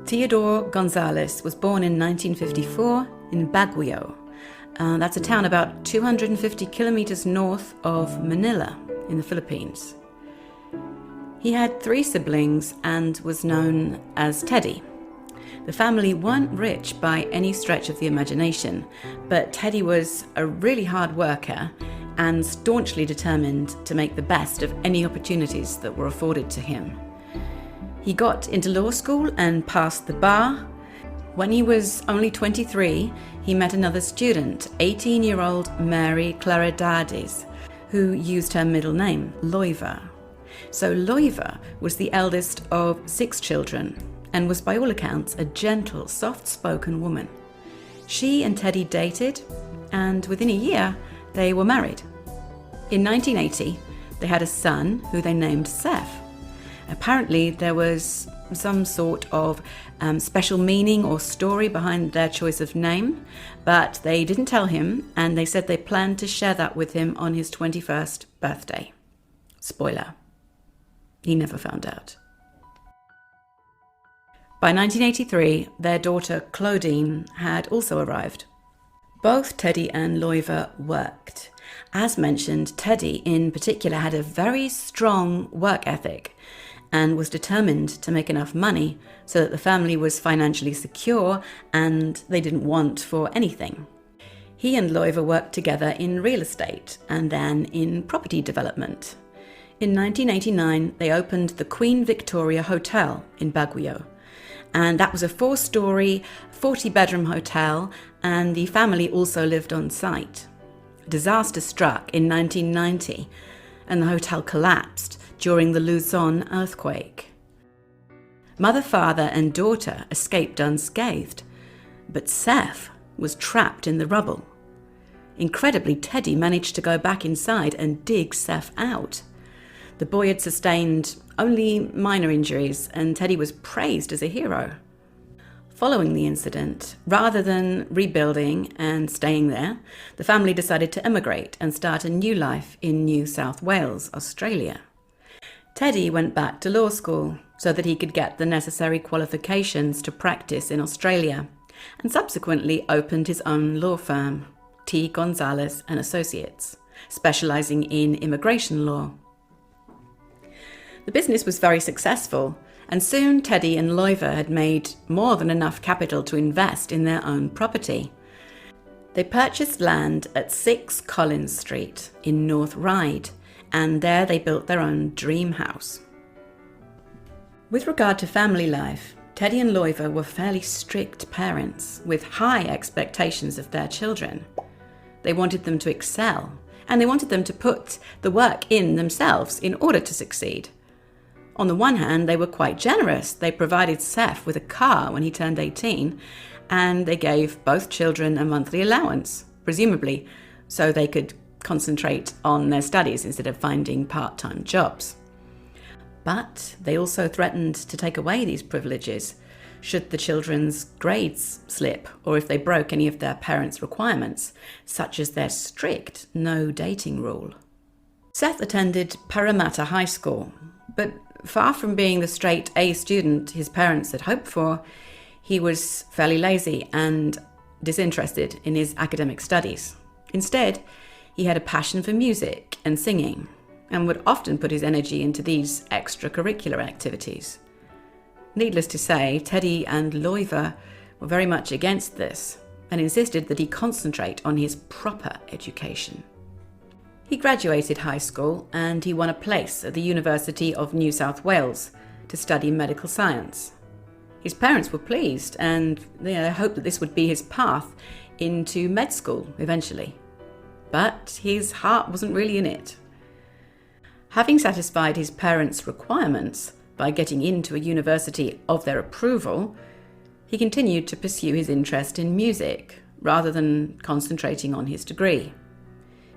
Theodore Gonzales was born in 1954 in Baguio. That's a town about 250 kilometers north of Manila in the Philippines. He had 3 siblings and was known as Teddy. The family weren't rich by any stretch of the imagination, but Teddy was a really hard worker and staunchly determined to make the best of any opportunities that were afforded to him. He got into law school and passed the bar. When he was only 23, he met another student, 18-year-old Mary Claridades, who used her middle name, Loiva. So Loiva was the eldest of 6 children and was by all accounts a gentle, soft-spoken woman. She and Teddy dated, and within a year, they were married. In 1980, they had a son who they named Seth. Apparently, there was some sort of special meaning or story behind their choice of name, but they didn't tell him, and they said they planned to share that with him on his 21st birthday. Spoiler, he never found out. By 1983, their daughter Claudine had also arrived. Both Teddy and Loiva worked. As mentioned, Teddy in particular had a very strong work ethic and was determined to make enough money so that the family was financially secure and they didn't want for anything. He and Loiva worked together in real estate and then in property development. In 1989, they opened the Queen Victoria Hotel in Baguio. And that was a 4-story, 40-bedroom hotel, and the family also lived on site. Disaster struck in 1990, and the hotel collapsed during the Luzon earthquake. Mother, father, and daughter escaped unscathed, but Seth was trapped in the rubble. Incredibly, Teddy managed to go back inside and dig Seth out. The boy had sustained only minor injuries, and Teddy was praised as a hero. Following the incident, rather than rebuilding and staying there, the family decided to emigrate and start a new life in New South Wales, Australia. Teddy went back to law school so that he could get the necessary qualifications to practice in Australia, and subsequently opened his own law firm, T. Gonzales and Associates, specializing in immigration law. The business was very successful, and soon Teddy and Loiva had made more than enough capital to invest in their own property. They purchased land at 6 Collins Street in North Ryde, and there they built their own dream house. With regard to family life, Teddy and Loiva were fairly strict parents with high expectations of their children. They wanted them to excel, and they wanted them to put the work in themselves in order to succeed. On the one hand, they were quite generous. They provided Seth with a car when he turned 18, and they gave both children a monthly allowance, presumably so they could concentrate on their studies instead of finding part-time jobs. But they also threatened to take away these privileges should the children's grades slip or if they broke any of their parents' requirements, such as their strict no dating rule. Seth attended Parramatta High School, but far from being the straight A student his parents had hoped for, he was fairly lazy and disinterested in his academic studies. Instead, he had a passion for music and singing, and would often put his energy into these extracurricular activities. Needless to say, Teddy and Loiva were very much against this, and insisted that he concentrate on his proper education. He graduated high school, and he won a place at the University of New South Wales to study medical science. His parents were pleased, and they hoped that this would be his path into med school eventually. But his heart wasn't really in it. Having satisfied his parents' requirements by getting into a university of their approval, he continued to pursue his interest in music rather than concentrating on his degree.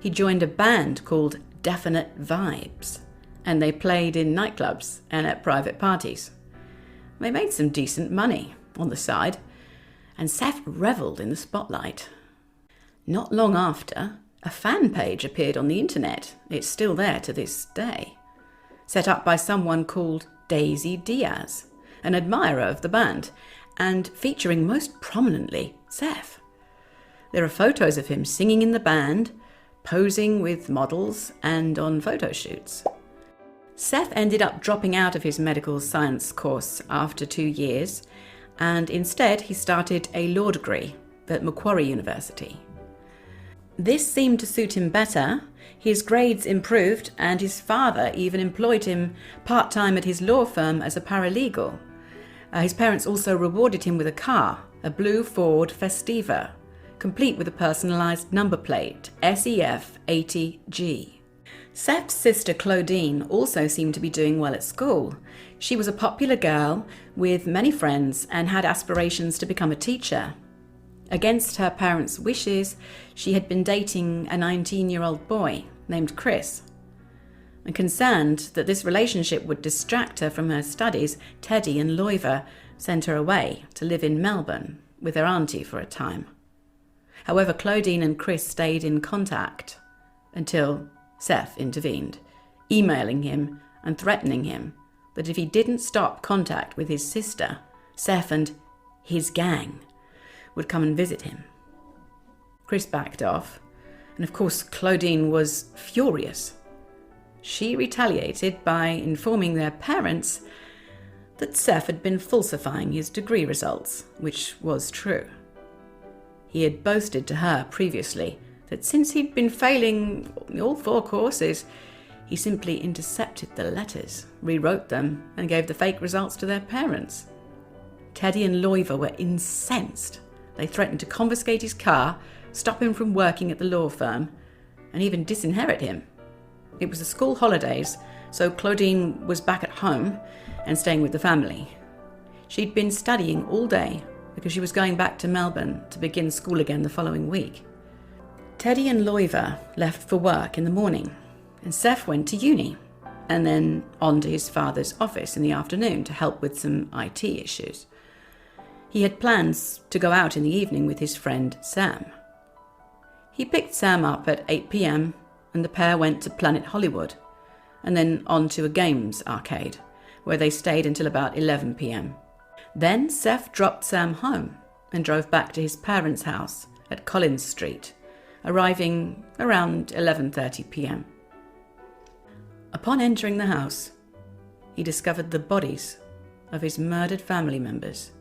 He joined a band called Definite Vibes, and they played in nightclubs and at private parties. They made some decent money on the side, and Seth revelled in the spotlight. Not long after, a fan page appeared on the internet. It's still there to this day. Set up by someone called Daisy Diaz, an admirer of the band, and featuring most prominently Seth. There are photos of him singing in the band, posing with models, and on photo shoots. Seth ended up dropping out of his medical science course after 2 years, and instead he started a law degree at Macquarie University. This seemed to suit him better. His grades improved, and his father even employed him part-time at his law firm as a paralegal. His parents also rewarded him with a car, a blue Ford Festiva, complete with a personalised number plate, SEF 80G. Seth's sister Claudine also seemed to be doing well at school. She was a popular girl with many friends and had aspirations to become a teacher. Against her parents' wishes, she had been dating a 19-year-old boy named Chris. And concerned that this relationship would distract her from her studies, Teddy and Loiva sent her away to live in Melbourne with her auntie for a time. However, Claudine and Chris stayed in contact until Seth intervened, emailing him and threatening him that if he didn't stop contact with his sister, Seth and his gang would come and visit him. Chris backed off, and of course Claudine was furious. She retaliated by informing their parents that Seth had been falsifying his degree results, which was true. He had boasted to her previously that since he'd been failing all 4 courses, he simply intercepted the letters, rewrote them, and gave the fake results to their parents. Teddy and Loiva were incensed. They threatened to confiscate his car, stop him from working at the law firm, and even disinherit him. It was the school holidays, so Claudine was back at home and staying with the family. She'd been studying all day because she was going back to Melbourne to begin school again the following week. Teddy and Loiva left for work in the morning, and Seth went to uni, and then on to his father's office in the afternoon to help with some IT issues. He had plans to go out in the evening with his friend Sam. He picked Sam up at 8 p.m, and the pair went to Planet Hollywood, and then on to a games arcade, where they stayed until about 11 p.m. Then Seth dropped Sam home and drove back to his parents' house at Collins Street, arriving around 11:30 p.m. Upon entering the house, he discovered the bodies of his murdered family members.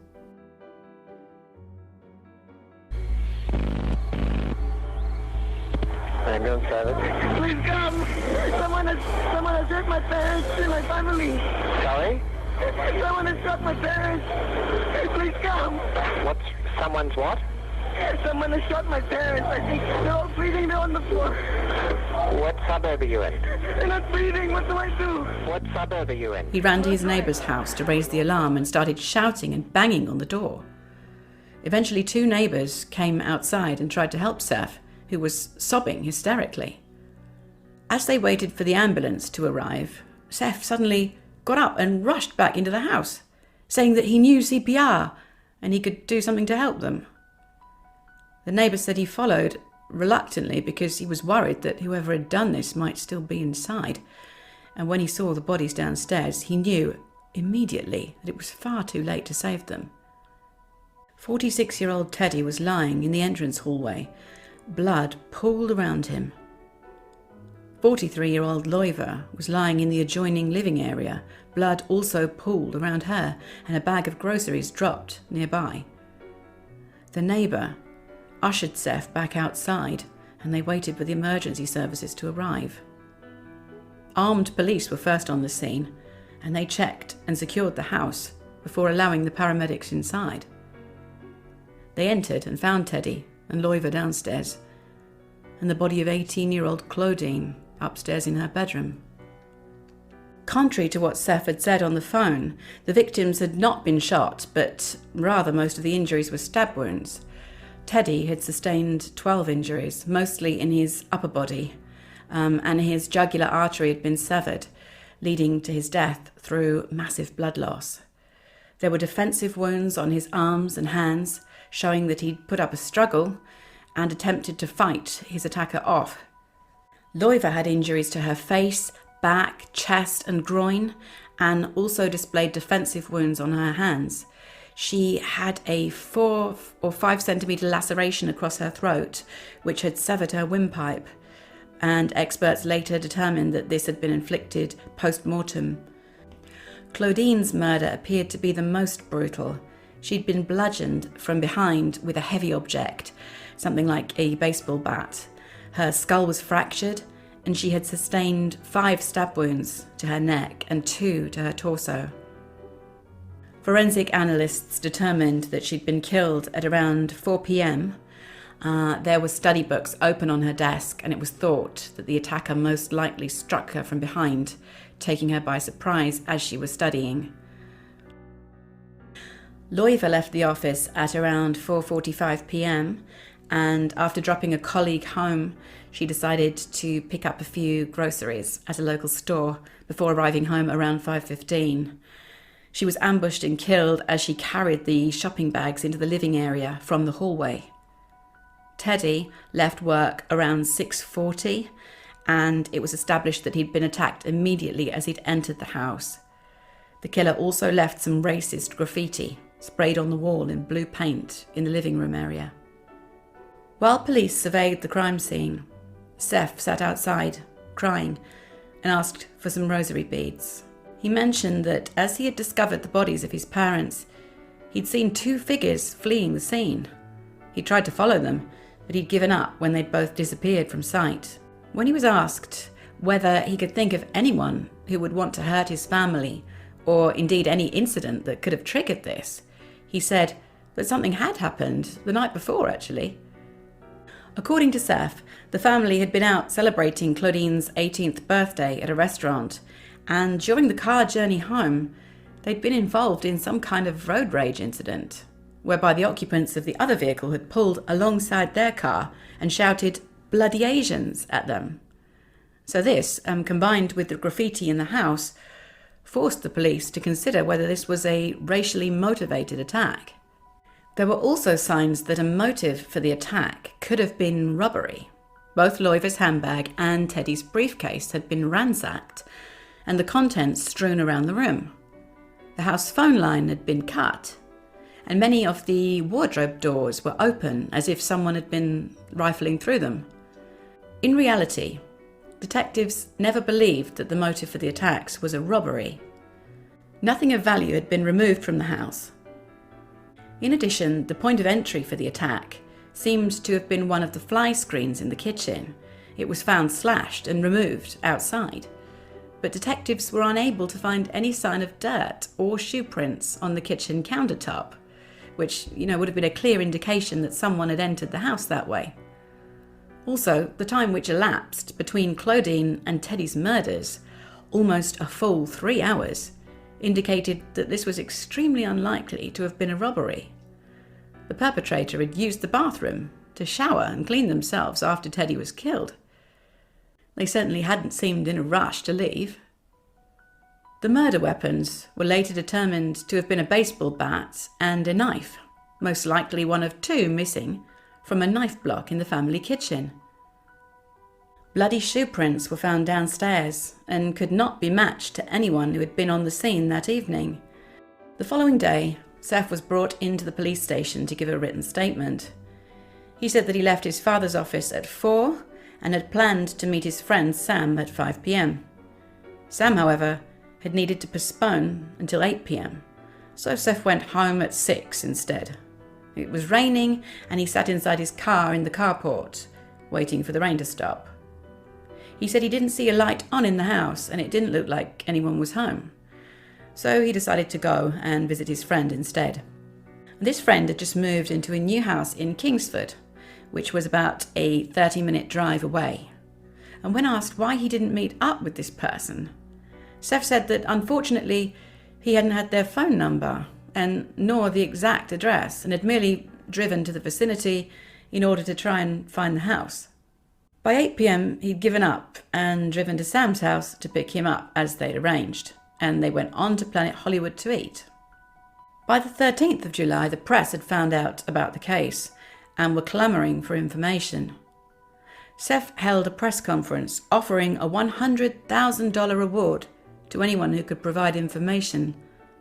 Gonzales. Please come! Someone has hurt my parents and my family. Sorry? Someone has shot my parents. Please come! Someone's what? Someone has shot my parents. I think they're all bleeding. They're on the floor. What suburb are you in? They're not breathing. What do I do? What suburb are you in? He ran to his neighbour's house to raise the alarm and started shouting and banging on the door. Eventually 2 neighbours came outside and tried to help Seth, who was sobbing hysterically. As they waited for the ambulance to arrive, Seth suddenly got up and rushed back into the house, saying that he knew CPR and he could do something to help them. The neighbour said he followed reluctantly because he was worried that whoever had done this might still be inside, and when he saw the bodies downstairs, he knew immediately that it was far too late to save them. 46-year-old Teddy was lying in the entrance hallway, blood pooled around him. 43-year-old Loiva was lying in the adjoining living area, blood also pooled around her, and a bag of groceries dropped nearby. The neighbour ushered Seth back outside, and they waited for the emergency services to arrive. Armed police were first on the scene, and they checked and secured the house before allowing the paramedics inside. They entered and found Teddy and Loiva downstairs, and the body of 18-year-old Claudine upstairs in her bedroom. Contrary to what Seth had said on the phone, the victims had not been shot, but rather most of the injuries were stab wounds. Teddy had sustained 12 injuries, mostly in his upper body, and his jugular artery had been severed, leading to his death through massive blood loss. There were defensive wounds on his arms and hands, showing that he'd put up a struggle and attempted to fight his attacker off. Loiva had injuries to her face, back, chest and groin, and also displayed defensive wounds on her hands. She had a 4 or 5 centimetre laceration across her throat, which had severed her windpipe, and experts later determined that this had been inflicted post-mortem. Claudine's murder appeared to be the most brutal. She'd been bludgeoned from behind with a heavy object, something like a baseball bat. Her skull was fractured, and she had sustained 5 stab wounds to her neck and 2 to her torso. Forensic analysts determined that she'd been killed at around 4 p.m. There were study books open on her desk, and it was thought that the attacker most likely struck her from behind, taking her by surprise as she was studying. Loiva left the office at around 4:45 p.m, and after dropping a colleague home, she decided to pick up a few groceries at a local store before arriving home around 5:15. She was ambushed and killed as she carried the shopping bags into the living area from the hallway. Teddy left work around 6:40, and it was established that he'd been attacked immediately as he'd entered the house. The killer also left some racist graffiti sprayed on the wall in blue paint in the living room area. While police surveyed the crime scene, Seth sat outside, crying, and asked for some rosary beads. He mentioned that as he had discovered the bodies of his parents, he'd seen 2 figures fleeing the scene. He tried to follow them, but he'd given up when they'd both disappeared from sight. When he was asked whether he could think of anyone who would want to hurt his family, or indeed any incident that could have triggered this, he said that something had happened the night before, actually. According to Seth, the family had been out celebrating Claudine's 18th birthday at a restaurant, and during the car journey home, they'd been involved in some kind of road rage incident, whereby the occupants of the other vehicle had pulled alongside their car and shouted "bloody Asians" at them. So this, combined with the graffiti in the house, forced the police to consider whether this was a racially motivated attack. There were also signs that a motive for the attack could have been robbery. Both Loiva's handbag and Teddy's briefcase had been ransacked, and the contents strewn around the room. The house phone line had been cut, and many of the wardrobe doors were open as if someone had been rifling through them. In reality, detectives never believed that the motive for the attacks was a robbery. Nothing of value had been removed from the house. In addition, the point of entry for the attack seemed to have been one of the fly screens in the kitchen. It was found slashed and removed outside, but detectives were unable to find any sign of dirt or shoe prints on the kitchen countertop, which, would have been a clear indication that someone had entered the house that way. Also, the time which elapsed between Claudine and Teddy's murders, almost a full 3 hours, indicated that this was extremely unlikely to have been a robbery. The perpetrator had used the bathroom to shower and clean themselves after Teddy was killed. They certainly hadn't seemed in a rush to leave. The murder weapons were later determined to have been a baseball bat and a knife, most likely one of 2 missing from a knife block in the family kitchen. Bloody shoe prints were found downstairs and could not be matched to anyone who had been on the scene that evening. The following day, Seth was brought into the police station to give a written statement. He said that he left his father's office at 4 and had planned to meet his friend Sam at 5 p.m. Sam, however, had needed to postpone until 8 p.m, so Seth went home at 6 instead. It was raining, and he sat inside his car in the carport, waiting for the rain to stop. He said he didn't see a light on in the house, and it didn't look like anyone was home. So he decided to go and visit his friend instead. This friend had just moved into a new house in Kingsford, which was about a 30-minute drive away. And when asked why he didn't meet up with this person, Seth said that unfortunately he hadn't had their phone number and nor the exact address, and had merely driven to the vicinity in order to try and find the house. By 8 p.m, he'd given up and driven to Sam's house to pick him up as they'd arranged, and they went on to Planet Hollywood to eat. By the 13th of July, the press had found out about the case and were clamouring for information. Seth held a press conference offering a $100,000 reward to anyone who could provide information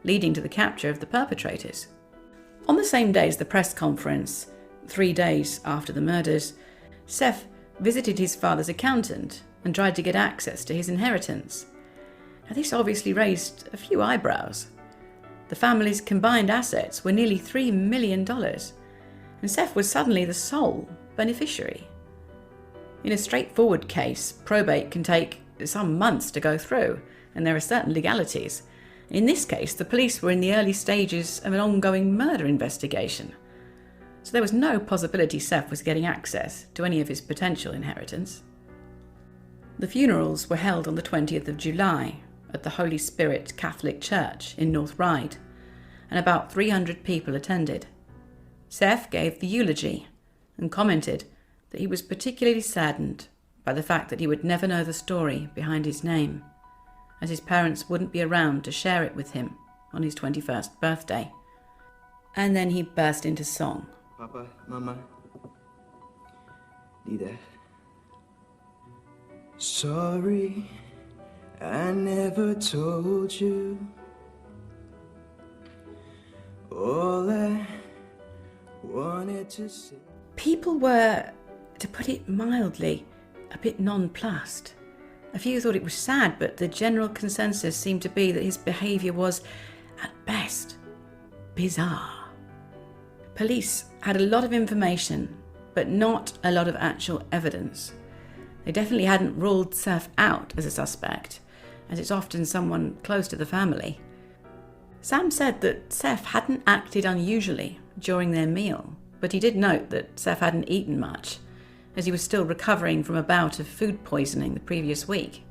leading to the capture of the perpetrators. On the same day as the press conference, 3 days after the murders, Seth visited his father's accountant and tried to get access to his inheritance. Now, this obviously raised a few eyebrows. The family's combined assets were nearly $3 million, and Seth was suddenly the sole beneficiary. In a straightforward case, probate can take some months to go through, and there are certain legalities. In this case, the police were in the early stages of an ongoing murder investigation, so there was no possibility Seth was getting access to any of his potential inheritance. The funerals were held on the 20th of July at the Holy Spirit Catholic Church in North Ryde, and about 300 people attended. Seth gave the eulogy and commented that he was particularly saddened by the fact that he would never know the story behind his name, as his parents wouldn't be around to share it with him on his 21st birthday. And then he burst into song. Papa, Mama, Dida. Sorry, I never told you all I wanted to say. People were, to put it mildly, a bit nonplussed. A few thought it was sad, but the general consensus seemed to be that his behaviour was, at best, bizarre. Police had a lot of information, but not a lot of actual evidence. They definitely hadn't ruled Seth out as a suspect, as it's often someone close to the family. Sam said that Seth hadn't acted unusually during their meal, but he did note that Seth hadn't eaten much, as he was still recovering from a bout of food poisoning the previous week.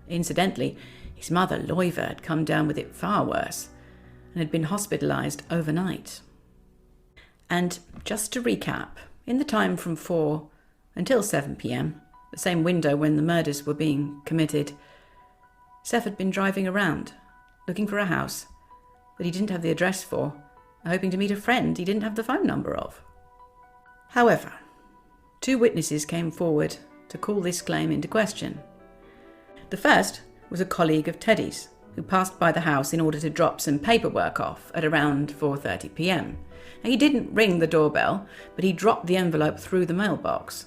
Incidentally, his mother, Loiva, had come down with it far worse and had been hospitalised overnight. And just to recap, in the time from 4 until 7 p.m, the same window when the murders were being committed, Seth had been driving around, looking for a house that he didn't have the address for, hoping to meet a friend he didn't have the phone number of. However, 2 witnesses came forward to call this claim into question. The first was a colleague of Teddy's, who passed by the house in order to drop some paperwork off at around 4:30 p.m. Now, he didn't ring the doorbell, but he dropped the envelope through the mailbox.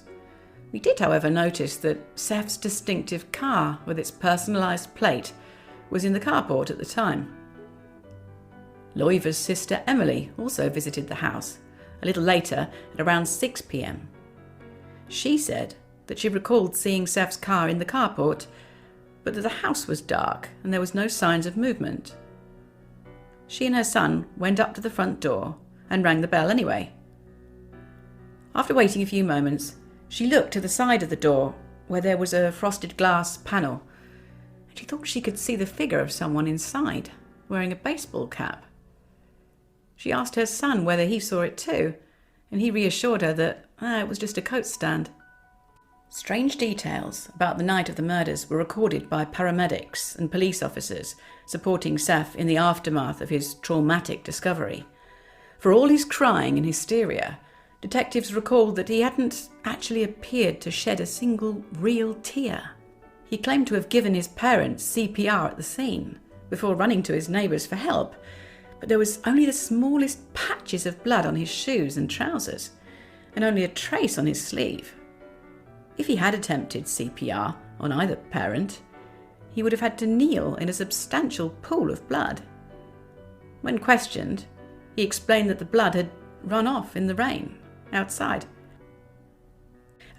We did, however, notice that Seth's distinctive car with its personalised plate was in the carport at the time. Loiva's sister Emily also visited the house a little later at around 6 p.m. She said that she recalled seeing Seth's car in the carport, but that the house was dark and there was no signs of movement. She and her son went up to the front door and rang the bell anyway. After waiting a few moments, she looked to the side of the door where there was a frosted glass panel, and she thought she could see the figure of someone inside, wearing a baseball cap. She asked her son whether he saw it too, and he reassured her that it was just a coat stand. Strange details about the night of the murders were recorded by paramedics and police officers supporting Seth in the aftermath of his traumatic discovery. For all his crying and hysteria, detectives recalled that he hadn't actually appeared to shed a single real tear. He claimed to have given his parents CPR at the scene before running to his neighbours for help, but there was only the smallest patches of blood on his shoes and trousers, and only a trace on his sleeve. If he had attempted CPR on either parent, he would have had to kneel in a substantial pool of blood. When questioned, he explained that the blood had run off in the rain outside.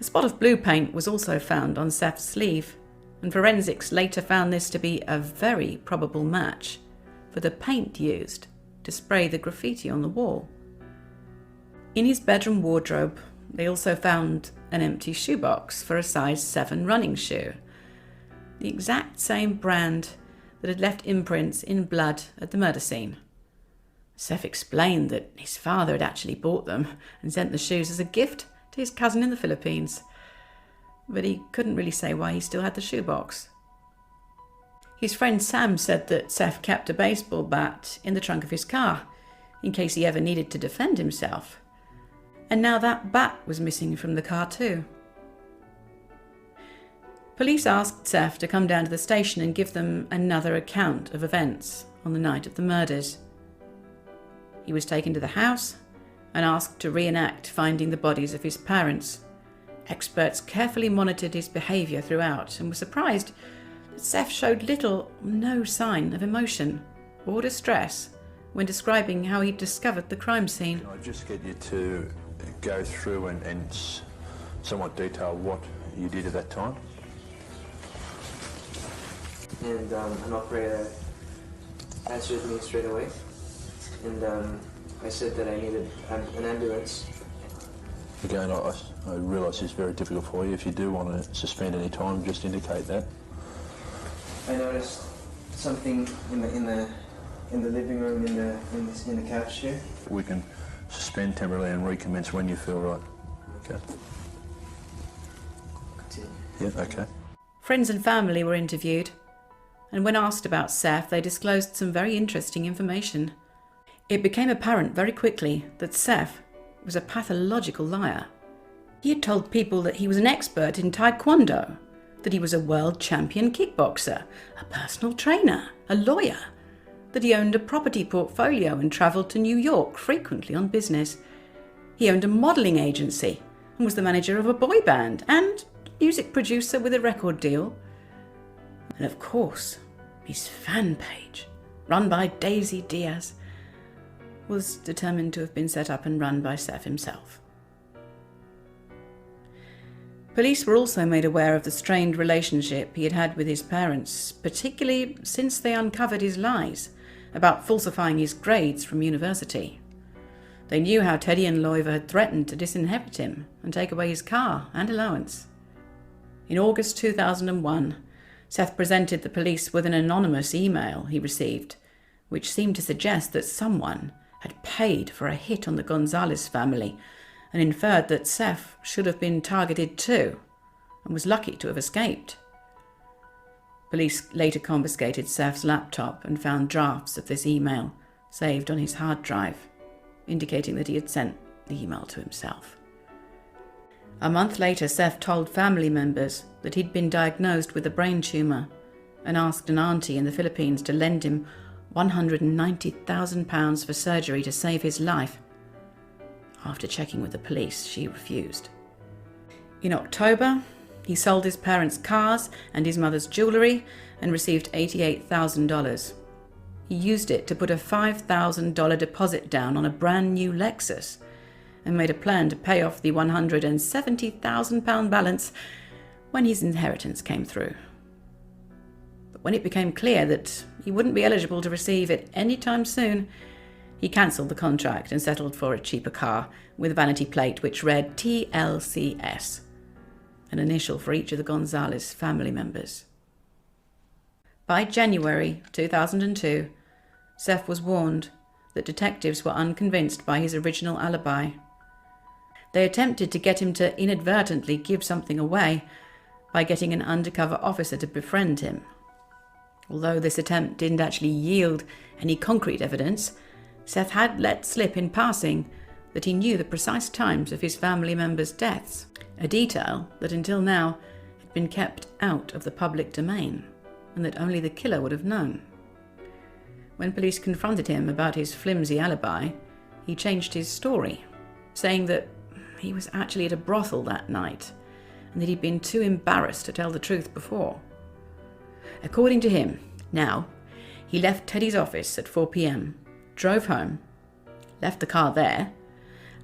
A spot of blue paint was also found on Seth's sleeve, and forensics later found this to be a very probable match for the paint used to spray the graffiti on the wall. In his bedroom wardrobe, they also found an empty shoebox for a size 7 running shoe, the exact same brand that had left imprints in blood at the murder scene. Seth explained that his father had actually bought them and sent the shoes as a gift to his cousin in the Philippines, but he couldn't really say why he still had the shoebox. His friend Sam said that Seth kept a baseball bat in the trunk of his car in case he ever needed to defend himself, and now that bat was missing from the car too. Police asked Seth to come down to the station and give them another account of events on the night of the murders. He was taken to the house and asked to reenact finding the bodies of his parents. Experts carefully monitored his behaviour throughout and were surprised that Seth showed little or no sign of emotion or distress when describing how he discovered the crime scene. Can I just get you to go through and somewhat detail what you did at that time? And an operator answered me straight away. And I said that I needed an ambulance. Again, I realise it's very difficult for you. If you do want to suspend any time, just indicate that. I noticed something in the living room in the couch here. We can suspend temporarily and recommence when you feel right. Okay. Continue. Yeah, okay. Friends and family were interviewed, and when asked about Seth, they disclosed some very interesting information. It became apparent very quickly that Seth was a pathological liar. He had told people that he was an expert in Taekwondo, that he was a world champion kickboxer, a personal trainer, a lawyer, that he owned a property portfolio and travelled to New York frequently on business. He owned a modelling agency and was the manager of a boy band and music producer with a record deal. And of course, his fan page, run by Daisy Diaz, was determined to have been set up and run by Seth himself. Police were also made aware of the strained relationship he had had with his parents, particularly since they uncovered his lies about falsifying his grades from university. They knew how Teddy and Loiva had threatened to disinherit him and take away his car and allowance. In August 2001, Seth presented the police with an anonymous email he received, which seemed to suggest that someone had paid for a hit on the Gonzales family and inferred that Seth should have been targeted too and was lucky to have escaped. Police later confiscated Seth's laptop and found drafts of this email saved on his hard drive, indicating that he had sent the email to himself. A month later, Seth told family members that he'd been diagnosed with a brain tumour and asked an auntie in the Philippines to lend him £190,000 for surgery to save his life. After checking with the police, she refused. In October, he sold his parents' cars and his mother's jewellery and received $88,000. He used it to put a $5,000 deposit down on a brand new Lexus and made a plan to pay off the £170,000 balance when his inheritance came through. But when it became clear that he wouldn't be eligible to receive it any time soon, he cancelled the contract and settled for a cheaper car with a vanity plate which read TLCS, an initial for each of the Gonzales family members. By January 2002, Seth was warned that detectives were unconvinced by his original alibi. They attempted to get him to inadvertently give something away by getting an undercover officer to befriend him. Although this attempt didn't actually yield any concrete evidence, Seth had let slip in passing that he knew the precise times of his family members' deaths, a detail that until now had been kept out of the public domain and that only the killer would have known. When police confronted him about his flimsy alibi, he changed his story, saying that he was actually at a brothel that night and that he'd been too embarrassed to tell the truth before. According to him, now, he left Teddy's office at 4 p.m, drove home, left the car there,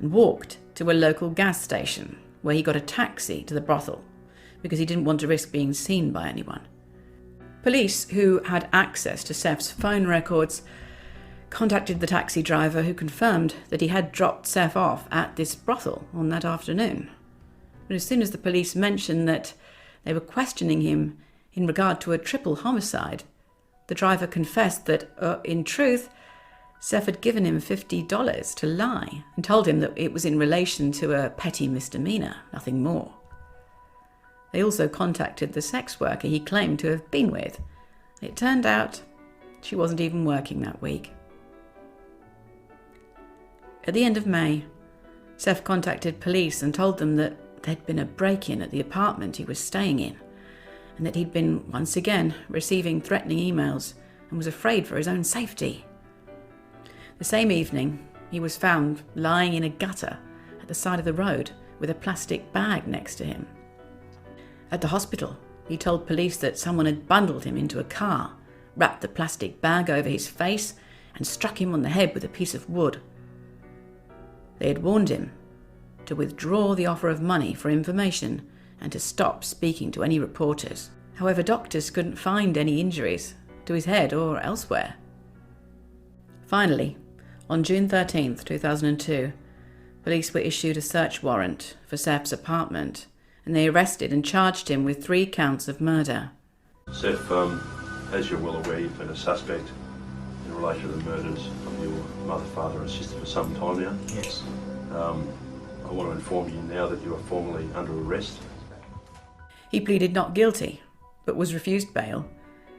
and walked to a local gas station where he got a taxi to the brothel because he didn't want to risk being seen by anyone. Police, who had access to Seth's phone records, contacted the taxi driver who confirmed that he had dropped Seth off at this brothel on that afternoon. But as soon as the police mentioned that they were questioning him in regard to a triple homicide, the driver confessed that, in truth, Seth had given him $50 to lie and told him that it was in relation to a petty misdemeanor, nothing more. They also contacted the sex worker he claimed to have been with. It turned out she wasn't even working that week. At the end of May, Seth contacted police and told them that there'd been a break-in at the apartment he was staying in, and that he'd been once again receiving threatening emails and was afraid for his own safety. The same evening, he was found lying in a gutter at the side of the road with a plastic bag next to him. At the hospital, he told police that someone had bundled him into a car, wrapped the plastic bag over his face, and struck him on the head with a piece of wood. They had warned him to withdraw the offer of money for information and to stop speaking to any reporters. However, doctors couldn't find any injuries to his head or elsewhere. Finally, on June 13th, 2002, police were issued a search warrant for Seth's apartment, and they arrested and charged him with 3 counts of murder. Seth, as you're well aware, you've been a suspect in relation to the murders of your mother, father and sister for some time now. Yes. I want to inform you now that you are formally under arrest. He pleaded not guilty, but was refused bail,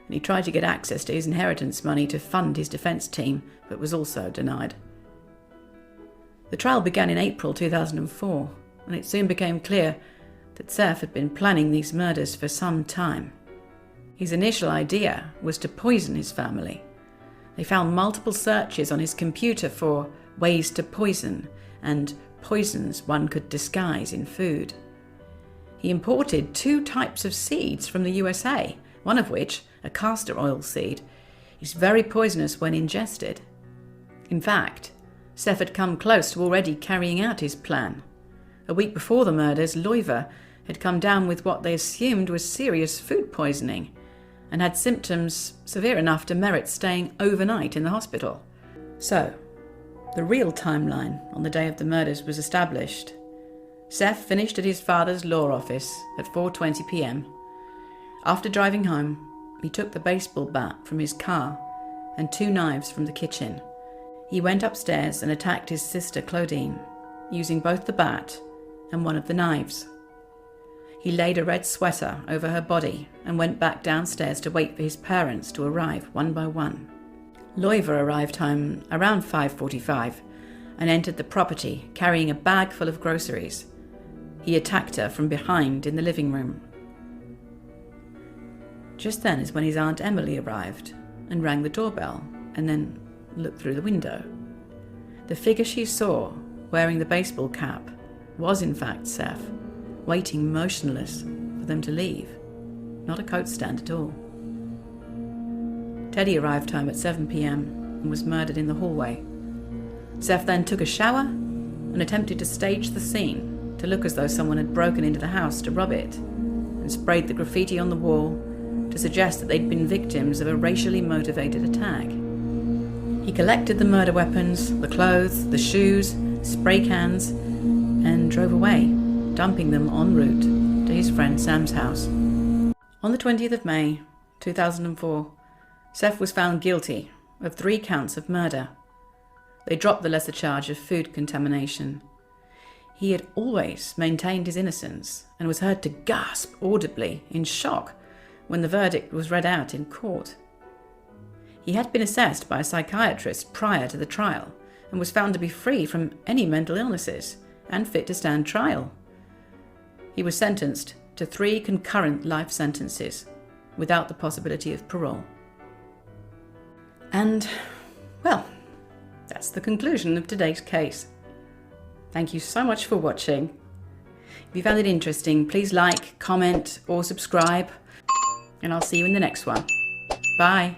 and he tried to get access to his inheritance money to fund his defence team, but was also denied. The trial began in April 2004, and it soon became clear that Seth had been planning these murders for some time. His initial idea was to poison his family. They found multiple searches on his computer for ways to poison and poisons one could disguise in food. He imported 2 types of seeds from the USA, one of which, a castor oil seed, is very poisonous when ingested. In fact, Seth had come close to already carrying out his plan. A week before the murders, Loiva had come down with what they assumed was serious food poisoning and had symptoms severe enough to merit staying overnight in the hospital. So, the real timeline on the day of the murders was established. Seth finished at his father's law office at 4:20 p.m. After driving home, he took the baseball bat from his car and 2 knives from the kitchen. He went upstairs and attacked his sister Claudine, using both the bat and one of the knives. He laid a red sweater over her body and went back downstairs to wait for his parents to arrive one by one. Loiva arrived home around 5:45 and entered the property carrying a bag full of groceries. He attacked her from behind in the living room. Just then is when his Aunt Emily arrived and rang the doorbell and then looked through the window. The figure she saw, wearing the baseball cap, was in fact Seth, waiting motionless for them to leave. Not a coat stand at all. Teddy arrived home at 7 p.m. and was murdered in the hallway. Seth then took a shower and attempted to stage the scene to look as though someone had broken into the house to rob it, and sprayed the graffiti on the wall to suggest that they'd been victims of a racially motivated attack. He collected the murder weapons, the clothes, the shoes, spray cans, and drove away, dumping them en route to his friend Sam's house. On the 20th of May, 2004, Seth was found guilty of 3 counts of murder. They dropped the lesser charge of food contamination. He had always maintained his innocence and was heard to gasp audibly in shock when the verdict was read out in court. He had been assessed by a psychiatrist prior to the trial and was found to be free from any mental illnesses and fit to stand trial. He was sentenced to 3 concurrent life sentences without the possibility of parole. And, well, that's the conclusion of today's case. Thank you so much for watching. If you found it interesting, please like, comment, or subscribe, and I'll see you in the next one. Bye.